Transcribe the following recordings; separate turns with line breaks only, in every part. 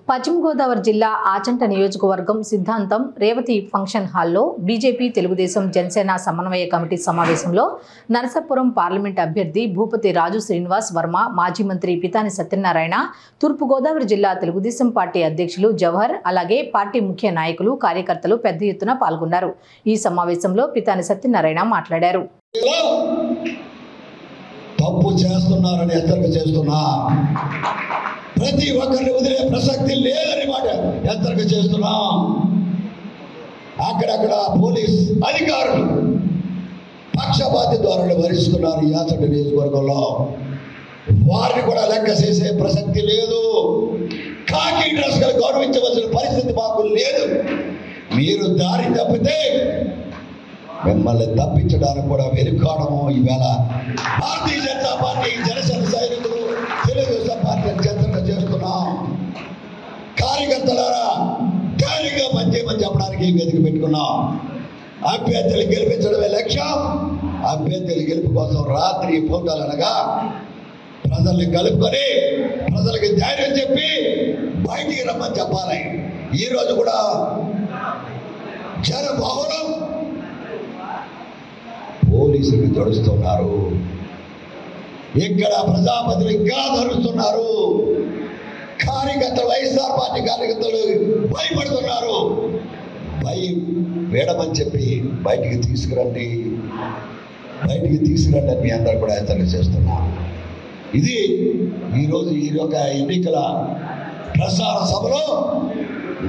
పశ్చిమ గోదావరి జిల్లా ఆచంట నియోజకవర్గం సిద్ధాంతం రేవతి ఫంక్షన్ హాల్లో బీజేపీ తెలుగుదేశం జనసేన సమన్వయ కమిటీ సమావేశంలో నరసాపురం పార్లమెంట్ అభ్యర్థి భూపతి రాజు శ్రీనివాస్ వర్మ, మాజీ మంత్రి పితాని సత్యనారాయణ, తూర్పు గోదావరి జిల్లా తెలుగుదేశం పార్టీ అధ్యక్షులు జవహర్, అలాగే పార్టీ ముఖ్య నాయకులు, కార్యకర్తలు పెద్ద ఎత్తున పాల్గొన్నారు. ఈ సమావేశంలో పితాని సత్యనారాయణ మాట్లాడారు.
తప్పు చేస్తున్నారని హెచ్చరిక చేస్తున్నా, ప్రతి ఒక్కరిని వదిలే ప్రసక్తి లేదని మాట హెచ్చరిక చేస్తున్నా. అక్కడక్కడ పోలీస్ అధికారులు పక్షపాతి ధోరణి వహిస్తున్నారు. ఈ ఆచంట నియోజకవర్గంలో వారిని కూడా లెక్క చేసే ప్రసక్తి లేదు. కాకి డ్రెస్ గా గౌరవించవలసిన పరిస్థితి మాకు లేదు. మీరు దారి తప్పితే మిమ్మల్ని తప్పించడానికి కూడా వెనుకాడము. ఈవేళ భారతీయ జనతా పార్టీ, జనసేన సైనికులు, తెలుగుదేశం పార్టీ హెచ్చరిక చేస్తున్నాం. కార్యకర్తలారా ధైర్యంగా పనిచేయమని చెప్పడానికి వేదిక పెట్టుకున్నాం. అభ్యర్థులు గెలిపించడమే లక్ష్యం. అభ్యర్థుల గెలుపు కోసం రాత్రి పోటాలనగా ప్రజల్ని కలుపుకొని ప్రజలకి ధైర్యం చెప్పి బయటికి రమ్మని చెప్పాలి. ఈరోజు కూడా జనబహుళం పోలీసులు తడుస్తున్నారు. ఇక్కడ ప్రజాపతిని ఇంకా ధరుస్తున్నారు. కార్యకర్తలు, వైఎస్ఆర్ పార్టీ కార్యకర్తలు భయపడుతున్నారు. భయం వేడమని చెప్పి బయటికి తీసుకురండి అని మీ అందరూ కూడా హెచ్చరిక చేస్తున్నారు. ఇది ఈరోజు ఈ యొక్క ఎన్నికల ప్రసార సభలో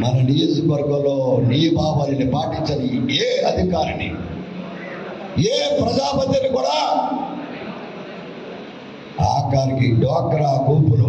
మన నియోజకవర్గంలో నియమావళిని పాటించని ఏ అధికారిని, ఏ ప్రజాపతిని కూడా ఆఖరికి డ్వాక్రా గుంపులు